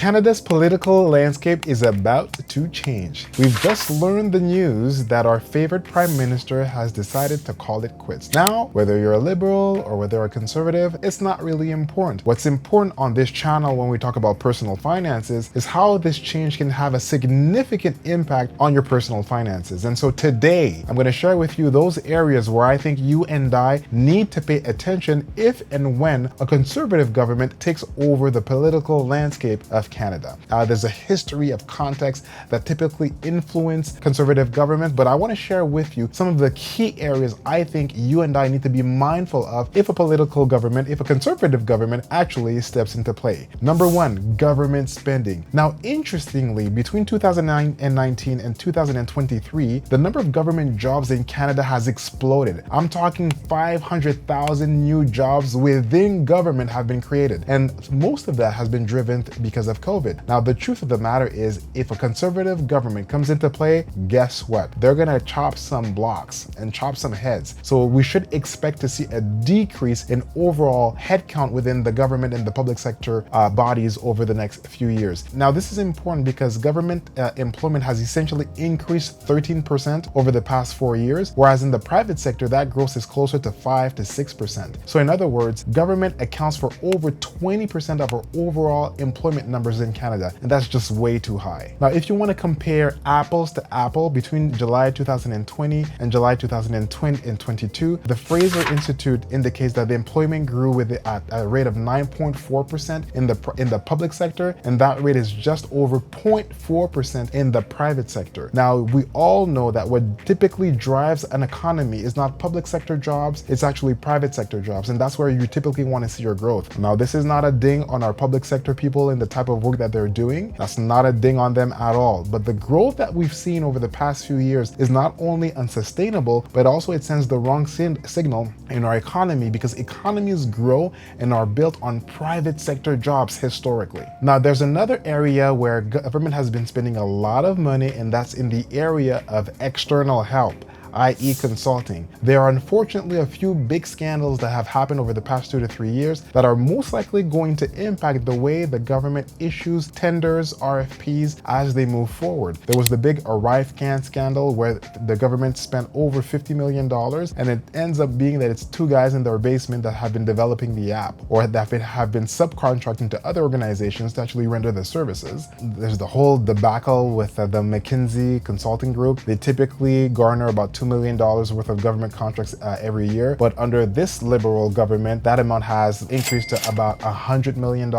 Canada's political landscape is about to change. We've just learned the news that our favorite Prime Minister has decided to call it quits. Now, whether you're a liberal or whether you're a conservative, it's not really important. What's important on this channel when we talk about personal finances is how this change can have a significant impact on your personal finances. And so today, I'm going to share with you those areas where I think you and I need to pay attention if and when a conservative government takes over the political landscape of Canada. There's a history of context that typically influence conservative government, but I want to share with you some of the key areas I think you and I need to be mindful of if a political government, if a conservative government actually steps into play. Number one, government spending. Now, interestingly, between 2019 and 2023, the number of government jobs in Canada has exploded. I'm talking 500,000 new jobs within government have been created, and most of that has been driven because of COVID. Now, the truth of the matter is, if a conservative government comes into play, guess what? They're gonna chop some blocks and chop some heads. So we should expect to see a decrease in overall headcount within the government and the public sector bodies over the next few years. Now, this is important because government employment has essentially increased 13% over the past 4 years, whereas in the private sector, that growth is closer to 5 to 6%. So in other words, government accounts for over 20% of our overall employment numbers in Canada, and that's just way too high. Now, if you want to compare apples to apple between July 2020 and July 2022, the Fraser Institute indicates that the employment grew at a rate of 9.4% in the public sector, and that rate is just over 0.4% in the private sector. Now, we all know that what typically drives an economy is not public sector jobs, it's actually private sector jobs, and that's where you typically want to see your growth. Now, this is not a ding on our public sector people and the type of work that they're doing. That's not a ding on them at all. But the growth that we've seen over the past few years is not only unsustainable, but also it sends the wrong signal in our economy, because economies grow and are built on private sector jobs historically. Now, there's another area where government has been spending a lot of money, and that's in the area of external help, i.e. consulting. There are unfortunately a few big scandals that have happened over the past 2 to 3 years that are most likely going to impact the way the government issues tenders, RFPs as they move forward. There was the big ArriveCan scandal where the government spent over $50 million, and it ends up being that it's 2 guys in their basement that have been developing the app, or that have been subcontracting to other organizations to actually render the services. There's the whole debacle with the McKinsey consulting group. They typically garner about $2 million worth of government contracts every year, but under this liberal government, that amount has increased to about $100 million,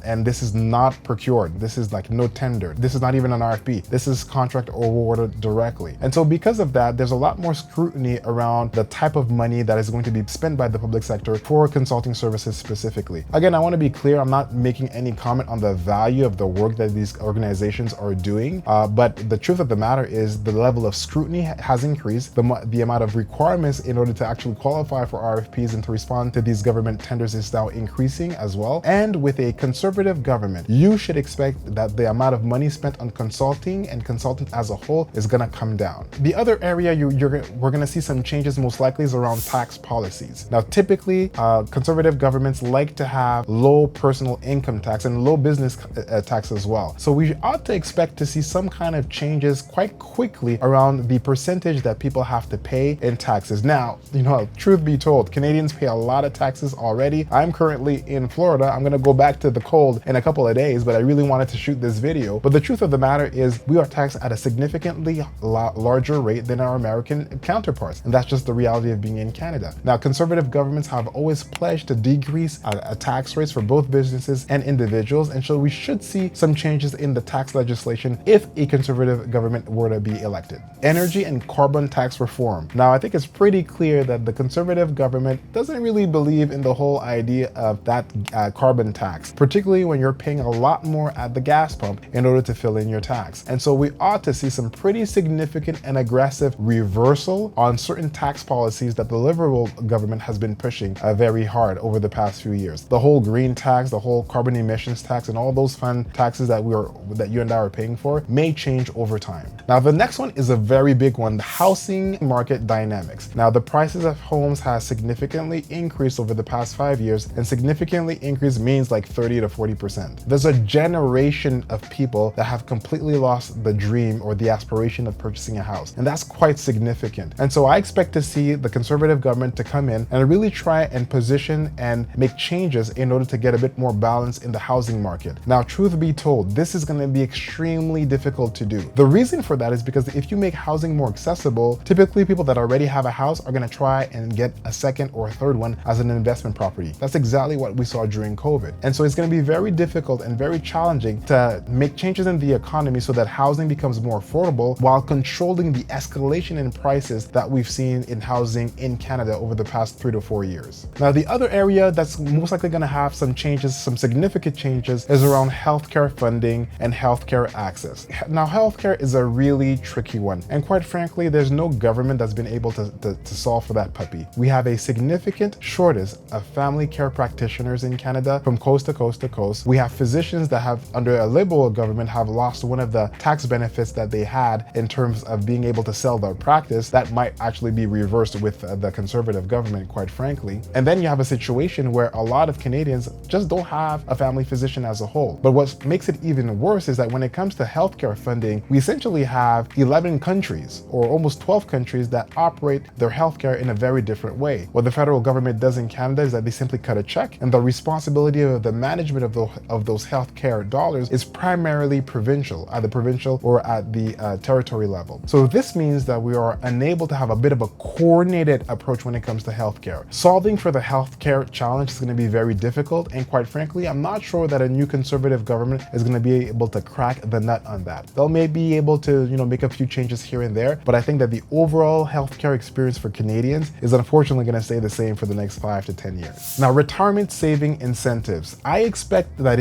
and this is not procured. This is like no tender. This is not even an RFP. This is contract awarded directly. And so because of that, there's a lot more scrutiny around the type of money that is going to be spent by the public sector for consulting services specifically. Again, I want to be clear, I'm not making any comment on the value of the work that these organizations are doing, but the truth of the matter is the level of scrutiny has increased. The amount of requirements in order to actually qualify for RFPs and to respond to these government tenders is now increasing as well. And with a conservative government, you should expect that the amount of money spent on consulting and consultants as a whole is going to come down. The other area we're going to see some changes most likely is around tax policies. Now, typically, conservative governments like to have low personal income tax and low business tax as well. So we ought to expect to see some kind of changes quite quickly around the percentage that people have to pay in taxes. Now, truth be told, Canadians pay a lot of taxes already. I'm currently in Florida. I'm going to go back to the cold in a couple of days, but I really wanted to shoot this video. But the truth of the matter is we are taxed at a significantly larger rate than our American counterparts. And that's just the reality of being in Canada. Now, conservative governments have always pledged to decrease tax rates for both businesses and individuals. And so we should see some changes in the tax legislation if a conservative government were to be elected. Energy and carbon tax reform. Now, I think it's pretty clear that the conservative government doesn't really believe in the whole idea of that carbon tax, particularly when you're paying a lot more at the gas pump in order to fill in your tax. And so we ought to see some pretty significant and aggressive reversal on certain tax policies that the liberal government has been pushing very hard over the past few years. The whole green tax, the whole carbon emissions tax, and all those fun taxes that you and I are paying for may change over time. Now, the next one is a very big one. housing market dynamics. Now, the prices of homes has significantly increased over the past 5 years, and significantly increased means like 30 to 40%. There's a generation of people that have completely lost the dream or the aspiration of purchasing a house, and that's quite significant. And so I expect to see the conservative government to come in and really try and position and make changes in order to get a bit more balance in the housing market. Now, truth be told, this is going to be extremely difficult to do. The reason for that is because if you make housing more accessible, typically people that already have a house are going to try and get a second or a third one as an investment property. That's exactly what we saw during COVID. And so it's going to be very difficult and very challenging to make changes in the economy so that housing becomes more affordable while controlling the escalation in prices that we've seen in housing in Canada over the past 3 to 4 years. Now, the other area that's most likely going to have some changes, some significant changes, is around healthcare funding and healthcare access. Now, healthcare is a really tricky one, and quite frankly, there's no government that's been able to solve for that puppy. We have a significant shortage of family care practitioners in Canada from coast to coast to coast. We have physicians that have, under a Liberal government, have lost one of the tax benefits that they had in terms of being able to sell their practice. That might actually be reversed with the Conservative government, quite frankly. And then you have a situation where a lot of Canadians just don't have a family physician as a whole. But what makes it even worse is that when it comes to healthcare funding, we essentially have 11 countries or almost 12 countries that operate their healthcare in a very different way. What the federal government does in Canada is that they simply cut a check, and the responsibility of the management of those healthcare dollars is primarily provincial, either provincial or at the territory level. So this means that we are unable to have a bit of a coordinated approach when it comes to healthcare. Solving for the healthcare challenge is going to be very difficult, and quite frankly, I'm not sure that a new Conservative government is going to be able to crack the nut on that. They'll maybe be able to, make a few changes here and there, but I think that the overall healthcare experience for Canadians is unfortunately going to stay the same for the next 5 to 10 years. Now, retirement saving incentives. I expect that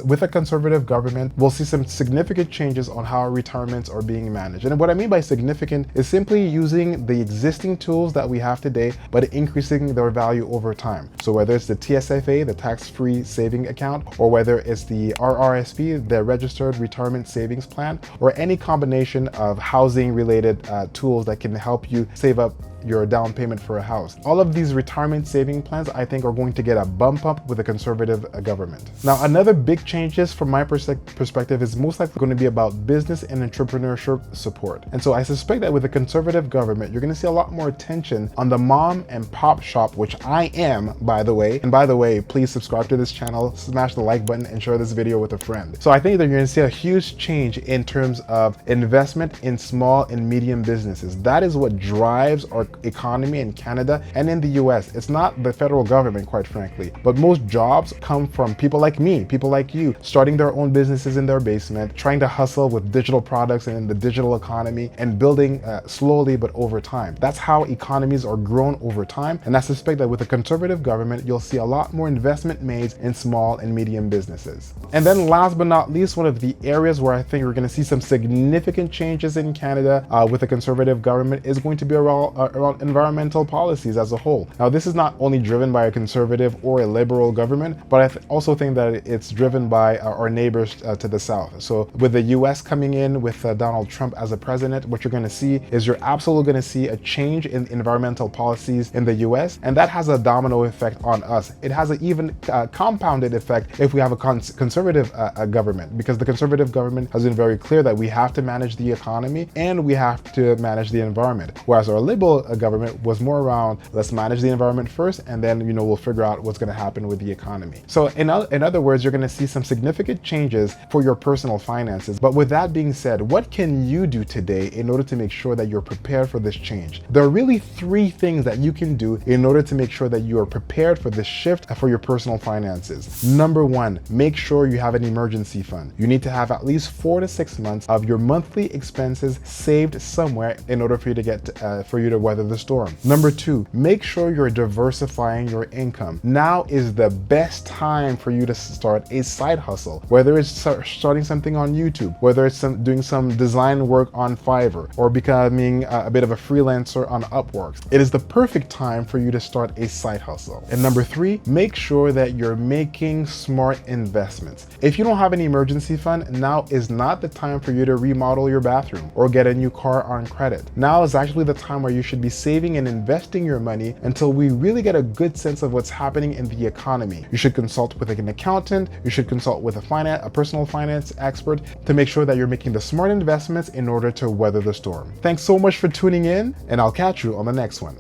with a Conservative government, we'll see some significant changes on how retirements are being managed. And what I mean by significant is simply using the existing tools that we have today, but increasing their value over time. So whether it's the TSFA, the tax-free saving account, or whether it's the RRSP, the Registered Retirement Savings Plan, or any combination of housing-related tools that can help you save up your down payment for a house. All of these retirement saving plans, I think, are going to get a bump up with a Conservative government. Now, another big changes from my perspective is most likely going to be about business and entrepreneurship support. And so I suspect that with a Conservative government, you're going to see a lot more attention on the mom and pop shop, which I am, by the way. And by the way, please subscribe to this channel, smash the like button, and share this video with a friend. So I think that you're going to see a huge change in terms of investment in small and medium businesses. That is what drives our economy in Canada and in the US. It's not the federal government, quite frankly, but most jobs come from people like me, people like you, starting their own businesses in their basement, trying to hustle with digital products and in the digital economy, and building slowly but over time. That's how economies are grown over time, and I suspect that with a Conservative government, you'll see a lot more investment made in small and medium businesses. And then last but not least, one of the areas where I think we're going to see some significant changes in Canada with a Conservative government is going to be around environmental policies as a whole. Now, this is not only driven by a Conservative or a Liberal government, but I also think that it's driven by our neighbors to the south. So with the US coming in with Donald Trump as a president, what you're going to see is you're absolutely going to see a change in environmental policies in the US, and that has a domino effect on us. It has an even compounded effect if we have a Conservative government, because the Conservative government has been very clear that we have to manage the economy and we have to manage the environment, whereas our Liberal government was more around, let's manage the environment first, and then we'll figure out what's going to happen with the economy. So in other words, you're going to see some significant changes for your personal finances. But with that being said, what can you do today in order to make sure that you're prepared for this change? There are really 3 things that you can do in order to make sure that you are prepared for this shift for your personal finances. Number 1, make sure you have an emergency fund. You need to have at least 4 to 6 months of your monthly expenses saved somewhere in order for you to weather weather the storm. Number 2, make sure you're diversifying your income. Now is the best time for you to start a side hustle, whether it's starting something on YouTube, whether it's doing some design work on Fiverr, or becoming a bit of a freelancer on Upwork. It is the perfect time for you to start a side hustle. And number 3, make sure that you're making smart investments. If you don't have an emergency fund, now is not the time for you to remodel your bathroom or get a new car on credit. Now is actually the time where you should be saving and investing your money until we really get a good sense of what's happening in the economy. You should consult with an accountant, you should consult with a personal finance expert to make sure that you're making the smart investments in order to weather the storm. Thanks so much for tuning in, and I'll catch you on the next one.